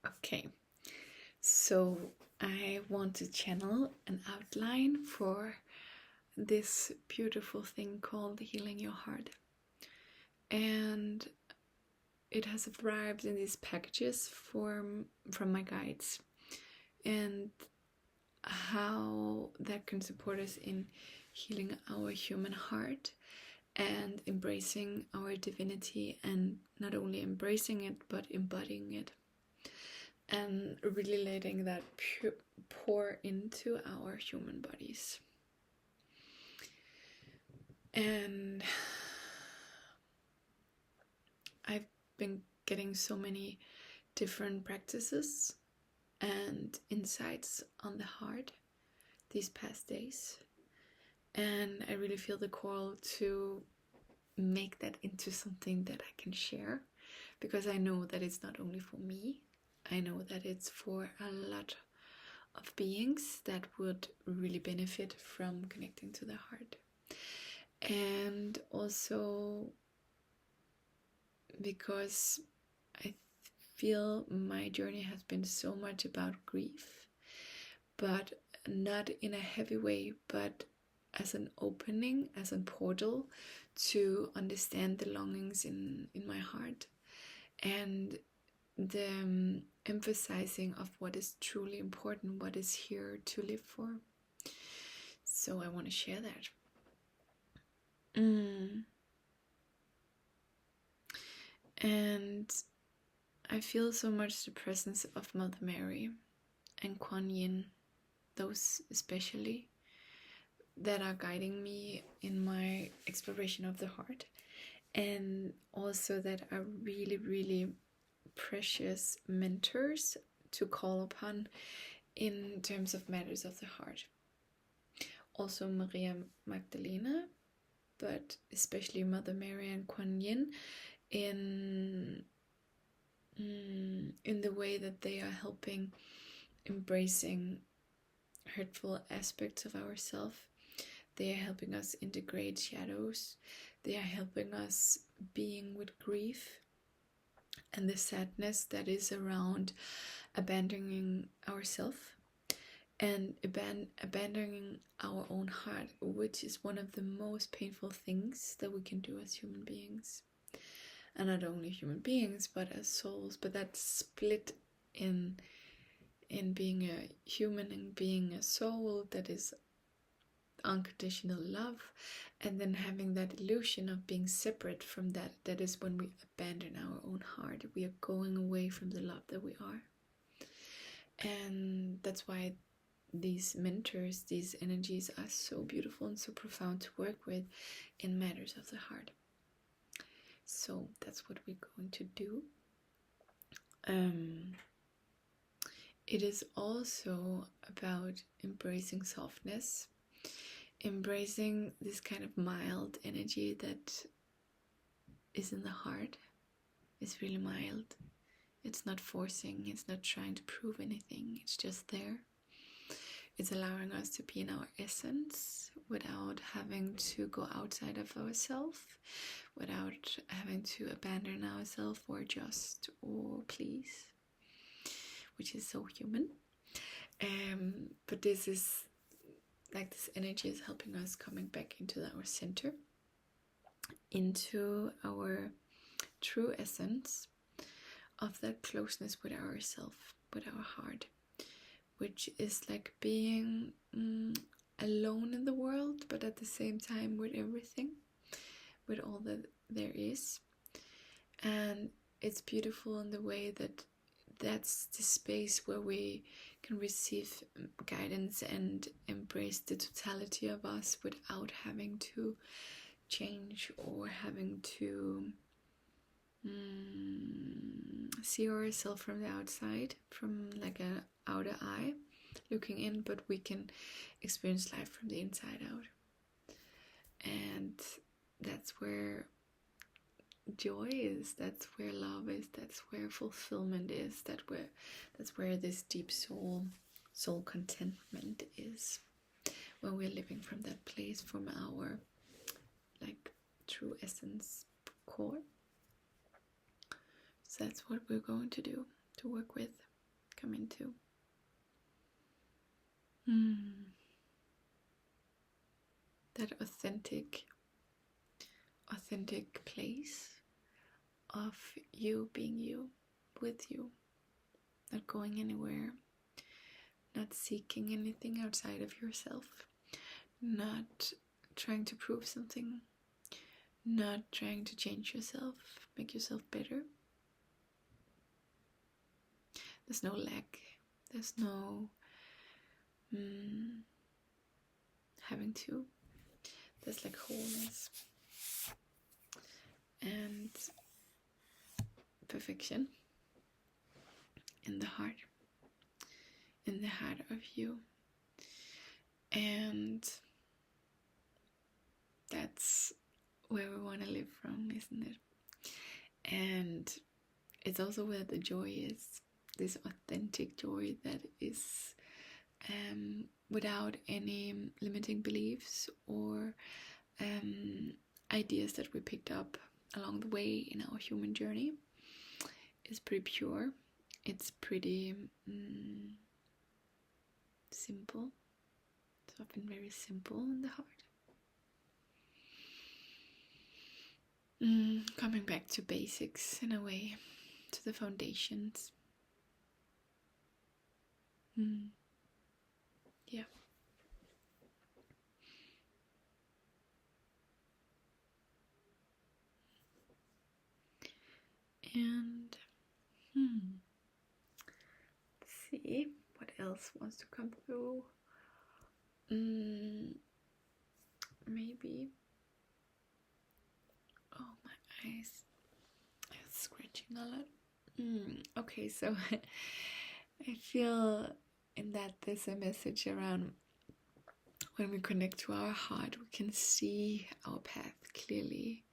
Okay, so I want to channel an outline for this beautiful thing called healing your heart. And it has arrived in these packages from my guides, and how that can support us in healing our human heart and embracing our divinity, and not only embracing it but embodying it, and really letting that pour into our human bodies. And I've been getting so many different practices and insights on the heart these past days, and I really feel the call to make that into something that I can share, because I know that it's not only for me. I know that it's for a lot of beings that would really benefit from connecting to the heart. And also because I feel my journey has been so much about grief, but not in a heavy way, but as an opening, as a portal to understand the longings in my heart, and the emphasizing of what is truly important, what is here to live for. So I want to share that. And I feel so much the presence of Mother Mary and Quan, those especially, that are guiding me in my exploration of the heart, and also that are really, really precious mentors to call upon in terms of matters of the heart. Also Maria Magdalene, but especially Mother Mary and Quan in the way that they are helping embracing hurtful aspects of ourselves. They are helping us integrate shadows. They are helping us being with grief and the sadness that is around abandoning ourselves and abandoning our own heart, which is one of the most painful things that we can do as human beings. And not only human beings, but as souls. But that split in being a human and being a soul, that is unconditional love, and then having that illusion of being separate from that, that is when we abandon our own heart. We are going away from the love that we are. And that's why these mentors, these energies are so beautiful and so profound to work with in matters of the heart. So that's what we're going to do. It is also about embracing softness, embracing this kind of mild energy that is in the heart. It's really mild. It's not forcing, it's not trying to prove anything, it's just there. It's allowing us to be in our essence without having to go outside of ourselves, without having to abandon ourselves or adjust or please, which is so human. But this is like, this energy is helping us coming back into our center, into our true essence of that closeness with ourselves, with our heart, which is like being alone in the world, but at the same time with everything, with all that there is. And it's beautiful in the way that that's the space where we can receive guidance and embrace the totality of us without having to change or having to see ourselves from the outside, from like an outer eye looking in, but we can experience life from the inside out. And that's where joy is, that's where love is, that's where fulfillment is, that's where this deep soul contentment is, when we're living from that place, from our like true essence core. So that's what we're going to do, to work with. come into. That authentic place of you being you, with you, not going anywhere, not seeking anything outside of yourself, not trying to prove something, not trying to change yourself, make yourself better. There's no lack, there's no having to. There's like wholeness and perfection in the heart of you. And that's where we want to live from, isn't it? And it's also where the joy is, this authentic joy that is without any limiting beliefs or ideas that we picked up along the way in our human journey. It's pretty pure. It's pretty simple. It's often very simple in the heart. Coming back to basics in a way, to the foundations. Yeah. And let's see what else wants to come through. Maybe. Oh, my eyes. It's scratching a lot. Okay, so I feel in that there's a message around when we connect to our heart, we can see our path clearly.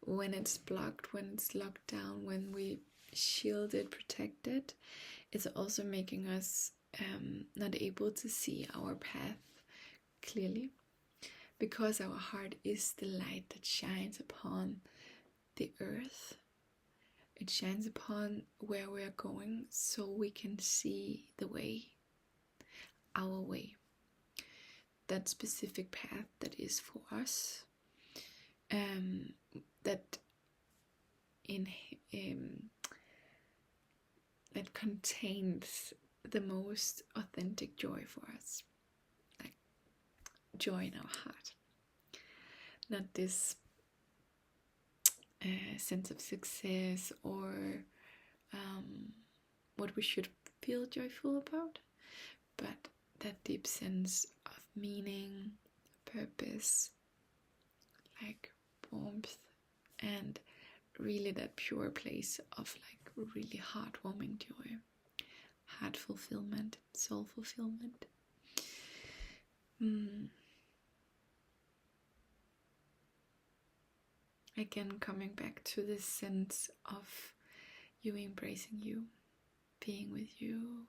When it's blocked, when it's locked down, when we shield it, protect it, it's also making us not able to see our path clearly, because our heart is the light that shines upon the earth. It shines upon where we are going, so we can see the way, our way, that specific path that is for us, that that contains the most authentic joy for us, like joy in our heart, not this sense of success or what we should feel joyful about, but that deep sense of meaning, purpose, like warmth, and really that pure place of like really heartwarming joy, heart fulfillment, soul fulfillment. Again, coming back to this sense of you embracing you, being with you,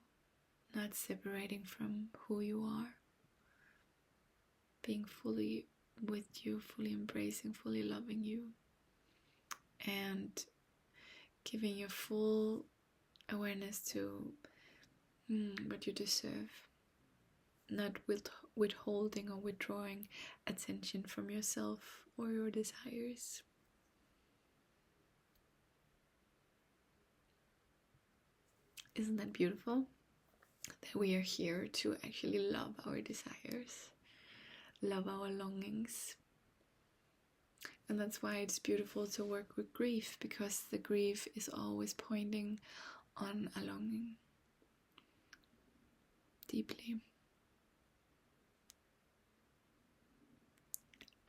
not separating from who you are, being fully with you, fully embracing, fully loving you, and giving your full awareness to what you deserve, not withholding or withdrawing attention from yourself or your desires. Isn't that beautiful? That we are here to actually love our desires, love our longings. And that's why it's beautiful to work with grief, because the grief is always pointing on a longing deeply.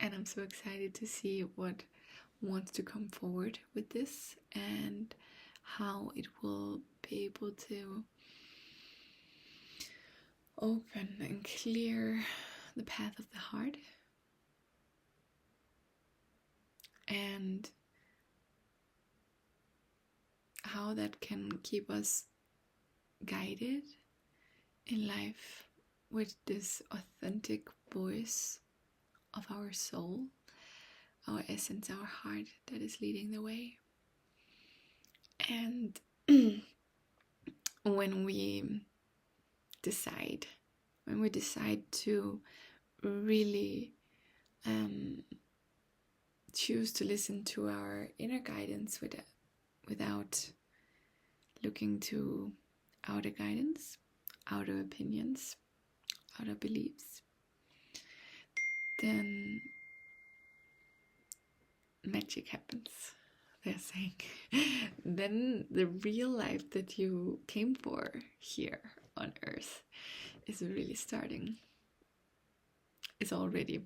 And I'm so excited to see what wants to come forward with this and how it will be able to open and clear the path of the heart, and how that can keep us guided in life with this authentic voice of our soul, our essence, our heart that is leading the way. And when we decide to really choose to listen to our inner guidance without looking to outer guidance, outer opinions, outer beliefs, then magic happens, they're saying. Then the real life that you came for here on earth is really starting. It's already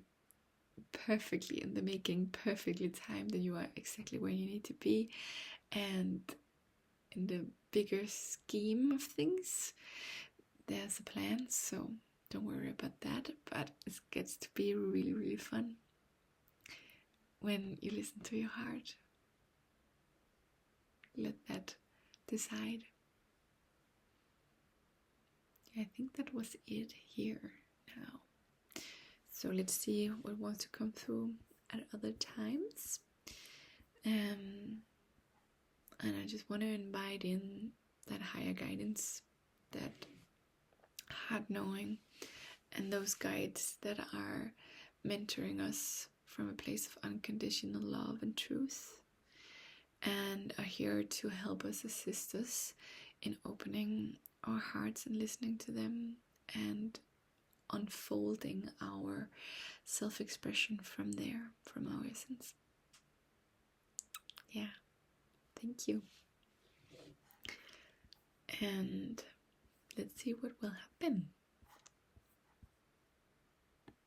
perfectly in the making, perfectly timed, that you are exactly where you need to be. And in the bigger scheme of things, there's a plan, so don't worry about that. But it gets to be really, really fun when you listen to your heart. Let that decide. I think that was it here now. So let's see what wants to come through at other times. And I just want to invite in that higher guidance, that heart knowing, and those guides that are mentoring us from a place of unconditional love and truth, and are here to help us, assist us in opening our hearts and listening to them and unfolding our self-expression from there, from our essence. Yeah, thank you. And let's see what will happen.